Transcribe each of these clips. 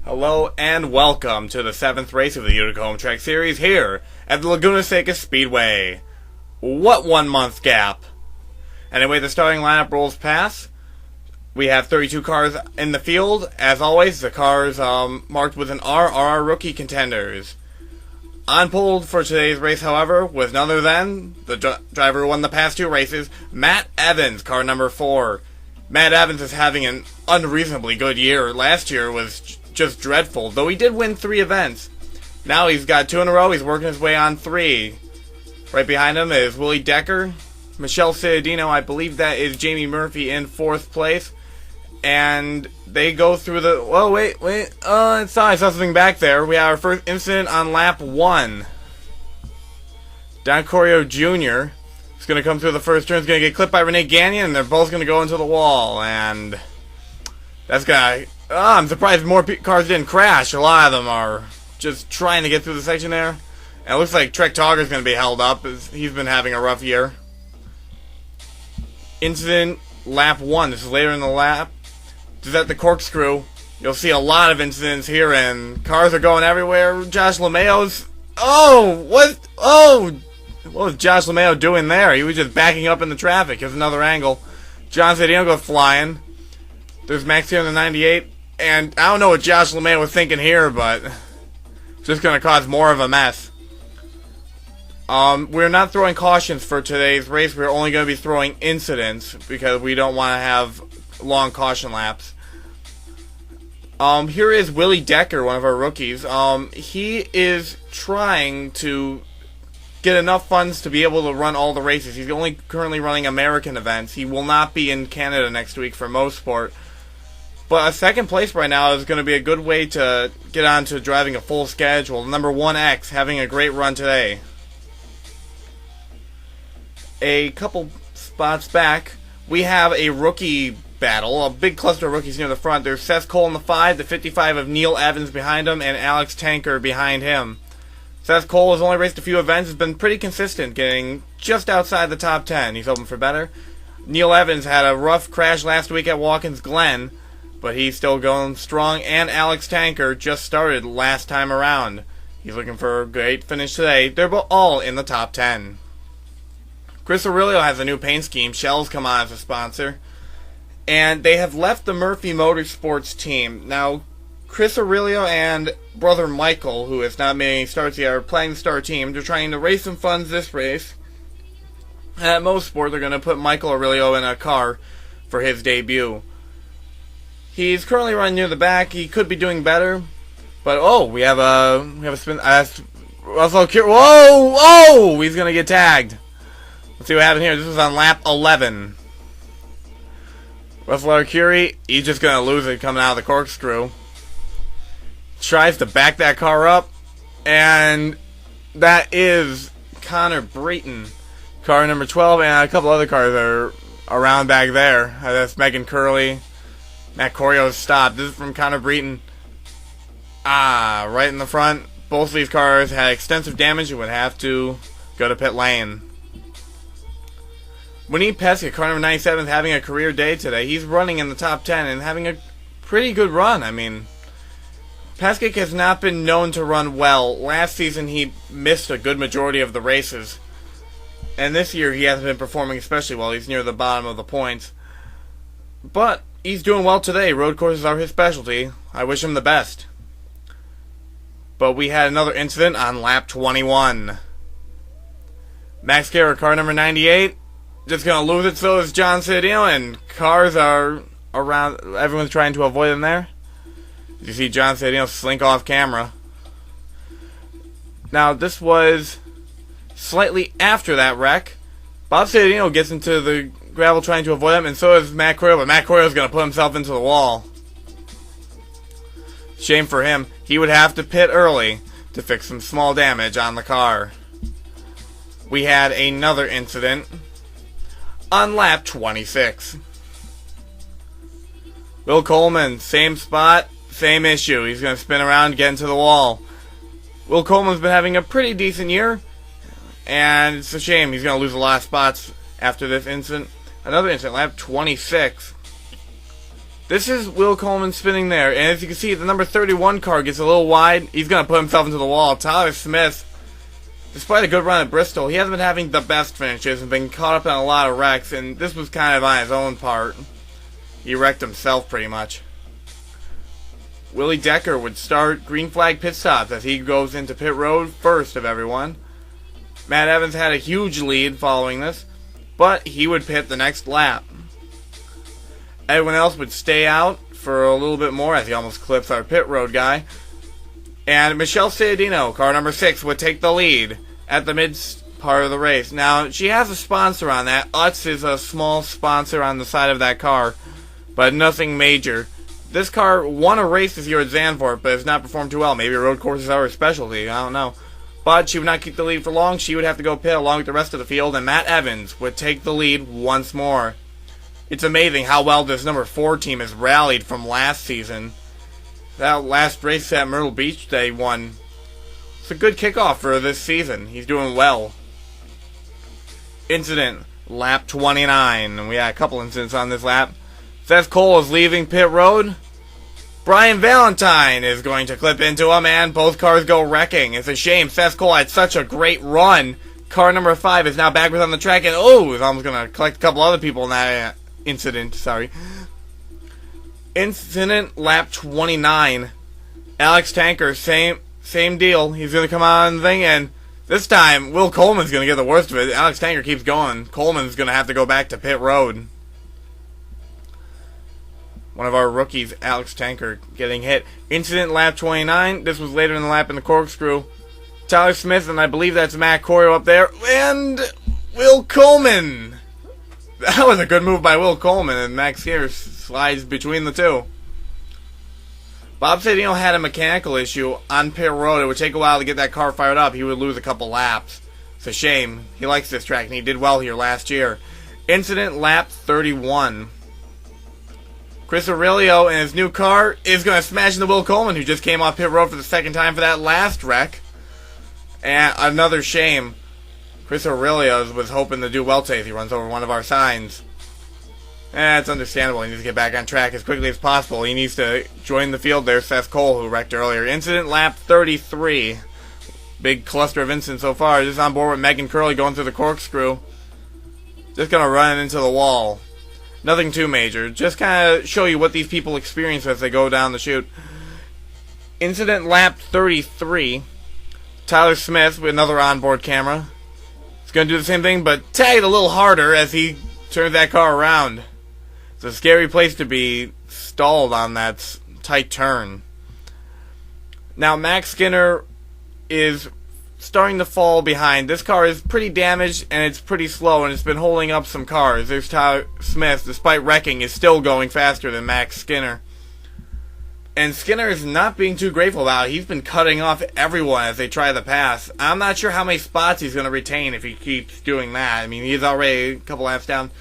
Hello and welcome to the 7th race of the Utica Home Track Series here at the Laguna Seca Speedway. What 1 month gap? Anyway, the starting lineup rolls past. We have 32 cars in the field. As always, the cars marked with an R are our rookie contenders. On pole for today's race, however, was none other than the driver who won the past 2 races, Matt Evans, car number 4. Matt Evans is having an unreasonably good year. Last year was just dreadful, though he did win 3 events. Now he's got 2 in a row. He's working his way on 3. Right behind him is Willie Decker, John Cittadino. I believe that is Jamie Murphy in 4th place. And they go through the... Whoa, wait. I saw something back there. We have our first incident on lap 1. Don Corio Jr. is going to come through the first turn. He's going to get clipped by Renee Gagnon, and they're both going to go into the wall. And that's going to... I'm surprised more cars didn't crash. A lot of them are just trying to get through the section there. And it looks like Trek Togger's going to be held up, as he's been having a rough year. Incident lap 1. This is later in the lap. This is at the corkscrew. You'll see a lot of incidents here, and cars are going everywhere. Josh LeMayo's... what was Josh LeMayo doing there? He was just backing up in the traffic. Here's another angle. John Cittadino goes flying. There's Max here in the 98. And I don't know what Josh LeMay was thinking here, but it's just going to cause more of a mess. We're not throwing cautions for today's race. We're only going to be throwing incidents because we don't want to have long caution laps. Here is Willie Decker, one of our rookies. He is trying to get enough funds to be able to run all the races. He's only currently running American events. He will not be in Canada next week for Mosport. But a 2nd place right now is going to be a good way to get on to driving a full schedule. Number 1X having a great run today. A couple spots back, we have a rookie battle, a big cluster of rookies near the front. There's Seth Cole in the 5, the 55 of Neil Evans behind him, and Alex Tanker behind him. Seth Cole has only raced a few events, has been pretty consistent, getting just outside the top 10. He's hoping for better. Neil Evans had a rough crash last week at Watkins Glen, but he's still going strong, and Alex Tanker just started last time around. He's looking for a great finish today. They're all in the top 10. Chris Aurelio has a new paint scheme. Shell's come on as a sponsor. And they have left the Murphy Motorsports team. Now, Chris Aurelio and brother Michael, who has not made any starts yet, are planning to start a team. They're trying to raise some funds this race. And at Mosport, they're going to put Michael Aurelio in a car for his debut. He's currently running near the back. He could be doing better, but we have a spin. Russell Curie. Whoa! He's gonna get tagged. Let's see what happened here. This was on lap 11. Russell Curie. He's just gonna lose it coming out of the corkscrew. Tries to back that car up, and that is Connor Brayton, car number 12, and a couple other cars are around back there. That's Megan Curley. Matt Corio's stopped. This is from Connor Breton. Right in the front. Both of these cars had extensive damage and would have to go to pit lane. Winnie Pesca, car number 97, is having a career day today. He's running in the top 10 and having a pretty good run. I mean, Pesca has not been known to run well. Last season he missed a good majority of the races. And this year he hasn't been performing especially well. He's near the bottom of the points. But he's doing well today. Road courses are his specialty. I wish him the best. But we had another incident on lap 21. Max Garrett, car number 98, just going to lose it. So is John Cittadino, and cars are around. Everyone's trying to avoid him there. You see John Cittadino slink off camera. Now, this was slightly after that wreck. Bob Cittadino gets into the gravel trying to avoid him, and so is Matt Corio, but Matt Corio is going to put himself into the wall. Shame for him. He would have to pit early to fix some small damage on the car. We had another incident on lap 26. Will Coleman, same spot, same issue. He's going to spin around, get into the wall. Will Coleman's been having a pretty decent year, and it's a shame. He's going to lose a lot of spots after this incident. Another incident, lap 26. This is Will Coleman spinning there, and as you can see, the number 31 car gets a little wide. He's going to put himself into the wall. Tyler Smith, despite a good run at Bristol, he hasn't been having the best finishes and been caught up in a lot of wrecks, and this was kind of on his own part. He wrecked himself pretty much. Willie Decker would start green flag pit stops as he goes into pit road first of everyone. Matt Evans had a huge lead following this, but he would pit the next lap. Everyone else would stay out for a little bit more as he almost clips our pit road guy. And Michelle Cittadino, car number 6, would take the lead at the mid part of the race. Now, she has a sponsor on that. Utz is a small sponsor on the side of that car, but nothing major. This car won a race this year at Zandvoort, but has not performed too well. Maybe road courses are her specialty, I don't know. But she would not keep the lead for long. She would have to go pit along with the rest of the field, and Matt Evans would take the lead once more. It's amazing how well this number 4 team has rallied from last season. That last race at Myrtle Beach they won. It's a good kickoff for this season. He's doing well. Incident, lap 29. We had a couple incidents on this lap. Seth Cole is leaving pit road. Brian Valentine is going to clip into him, and both cars go wrecking. It's a shame. Seth Cole had such a great run. Car number 5 is now backwards on the track, and is almost going to collect a couple other people in that incident. Incident, lap 29. Alex Tanker, same deal. He's going to come on the thing, and this time, Will Coleman's going to get the worst of it. Alex Tanker keeps going. Coleman's going to have to go back to pit road. One of our rookies, Alex Tanker, getting hit. Incident, lap 29. This was later in the lap in the corkscrew. Tyler Smith, and I believe that's Matt Corio up there. And Will Coleman. That was a good move by Will Coleman, and Max here slides between the two. Bob Cittadino had a mechanical issue on pit road. It would take a while to get that car fired up. He would lose a couple laps. It's a shame. He likes this track, and he did well here last year. Incident, lap 31. Chris Aurelio in his new car is going to smash into Will Coleman, who just came off pit road for the second time for that last wreck. And another shame. Chris Aurelio was hoping to do well today if he runs over one of our signs. It's understandable. He needs to get back on track as quickly as possible. He needs to join the field there. Seth Cole, who wrecked earlier. Incident, lap 33. Big cluster of incidents so far. Just on board with Megan Curley going through the corkscrew. Just going to run into the wall. Nothing too major. Just kind of show you what these people experience as they go down the chute. Incident, lap 33. Tyler Smith with another onboard camera. He's going to do the same thing, but tag it a little harder as he turns that car around. It's a scary place to be stalled on that tight turn. Now, Max Skinner is starting to fall behind. This car is pretty damaged, and it's pretty slow, and it's been holding up some cars. There's Tyler Smith, despite wrecking, is still going faster than Max Skinner. And Skinner is not being too grateful about it. He's been cutting off everyone as they try the pass. I'm not sure how many spots he's going to retain if he keeps doing that. I mean, he's already a couple laps down.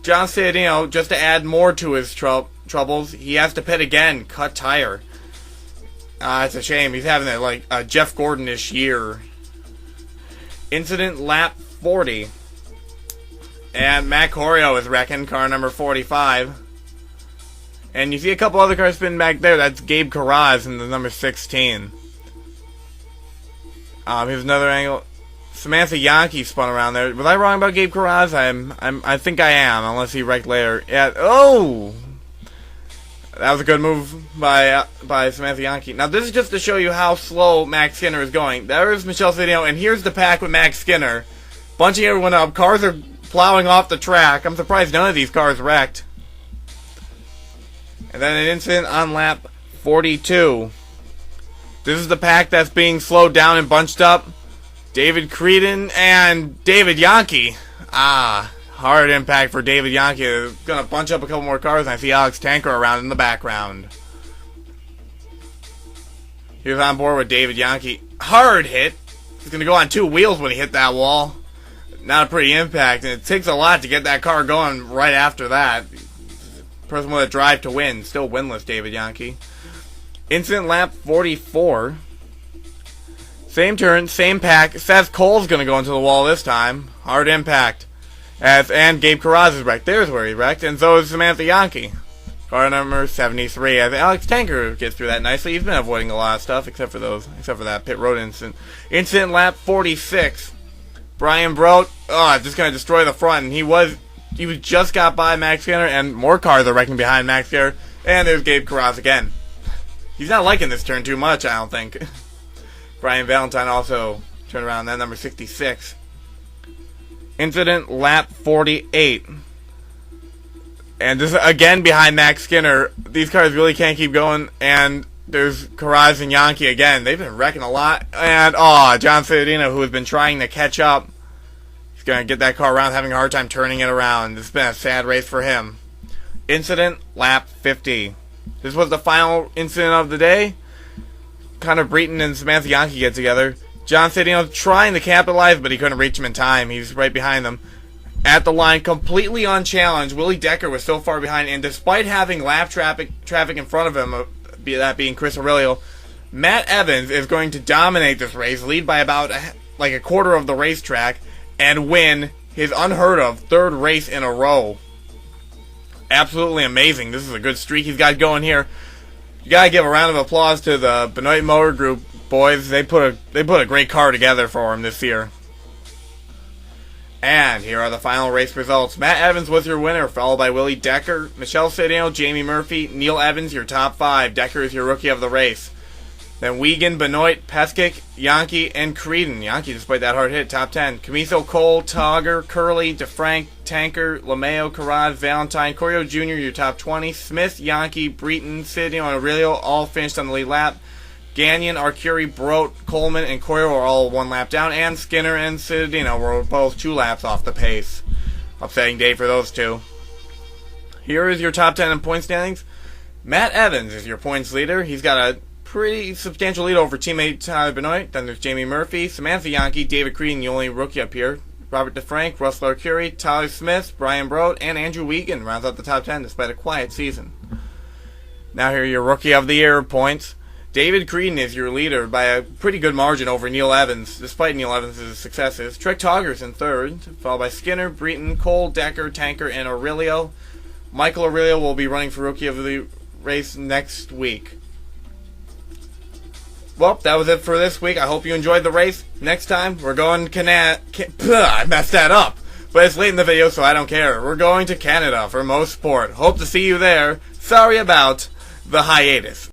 John Cittadino, just to add more to his troubles, he has to pit again, cut tire. It's a shame. He's having a Jeff Gordon-ish year. Incident, lap 40. And Matt Corio is wrecking, car number 45. And you see a couple other cars spinning back there. That's Gabe Carraz in the number 16. Here's another angle. Samantha Yankee spun around there. Was I wrong about Gabe Carraz? I think I am, unless he wrecked later. Yeah. Oh! That was a good move by Samantha Yankee. Now, this is just to show you how slow Max Skinner is going. There is Michelle Cittadino, and here's the pack with Max Skinner. Bunching everyone up. Cars are plowing off the track. I'm surprised none of these cars wrecked. And then an incident on lap 42. This is the pack that's being slowed down and bunched up. David Creedon and David Yankee. Hard impact for David Yankee. They're going to bunch up a couple more cars, and I see Alex Tanker around in the background. He was on board with David Yankee. Hard hit. He's going to go on 2 wheels when he hit that wall. Not a pretty impact, and it takes a lot to get that car going right after that. Person with a drive to win. Still winless, David Yankee. Incident, lap 44. Same turn, same pack. Seth Cole's going to go into the wall this time. Hard impact. And Gabe Carraz is wrecked. There's where he wrecked. And so is Samantha Yankee. Car number 73. I think Alex Tanker gets through that nicely. He's been avoiding a lot of stuff except for that pit road incident. Incident lap 46. Brian Brote, just gonna destroy the front, and he was just got by Max Skinner, and more cars are wrecking behind Max Skinner. And there's Gabe Carraz again. He's not liking this turn too much, I don't think. Brian Valentine also turned around that number 66. Incident lap 48. And this again behind Max Skinner. These cars really can't keep going. And there's Carraz and Yankee again. They've been wrecking a lot. And John Cittadino, who has been trying to catch up. He's going to get that car around, having a hard time turning it around. This has been a sad race for him. Incident lap 50. This was the final incident of the day. Connor Breton and Samantha Yankee get together. John Cittadino trying to capitalize, but he couldn't reach him in time. He's right behind them. At the line, completely unchallenged. Willie Decker was so far behind, and despite having lap traffic in front of him, that being Chris Aurelio, Matt Evans is going to dominate this race, lead by about a quarter of the racetrack, and win his unheard of third race in a row. Absolutely amazing. This is a good streak he's got going here. You gotta give a round of applause to the Benoit Motor Group boys. They put a great car together for him this year. And here are the final race results. Matt Evans was your winner, followed by Willie Decker, Michelle Cittadino, Jamie Murphy, Neil Evans, your top 5. Decker is your rookie of the race. Then Wiegand, Benoit, Peskic, Yankee, and Creedon. Yankee, despite that hard hit, top 10. Commisso, Cole, Togger, Curley, DeFrank, Tanker, LeMayo, Carraz, Valentine, Corio Jr., your top 20. Smith, Yankee, Breton, Cittadino, and Aurelio all finished on the lead lap. Gagnon, Arcuri, Brote, Coleman, and Corio were all 1 lap down, and Skinner and Cittadino were both 2 laps off the pace. Upsetting day for those two. Here is your top 10 in point standings. Matt Evans is your points leader. He's got a pretty substantial lead over teammate Tyler Benoit. Then there's Jamie Murphy, Samantha Yankee, David Creedon, the only rookie up here. Robert DeFrank, Russell Arcuri, Tyler Smith, Brian Brote, and Andrew Wiegand rounds out the top 10 despite a quiet season. Now here are your rookie of the year points. David Creedon is your leader by a pretty good margin over Neil Evans, despite Neil Evans' successes. Trek Togger's in third, followed by Skinner, Breton, Cole, Decker, Tanker, and Aurelio. Michael Aurelio will be running for rookie of the race next week. Well, that was it for this week. I hope you enjoyed the race. Next time, we're going to I messed that up. But it's late in the video, so I don't care. We're going to Canada for most sport. Hope to see you there. Sorry about the hiatus.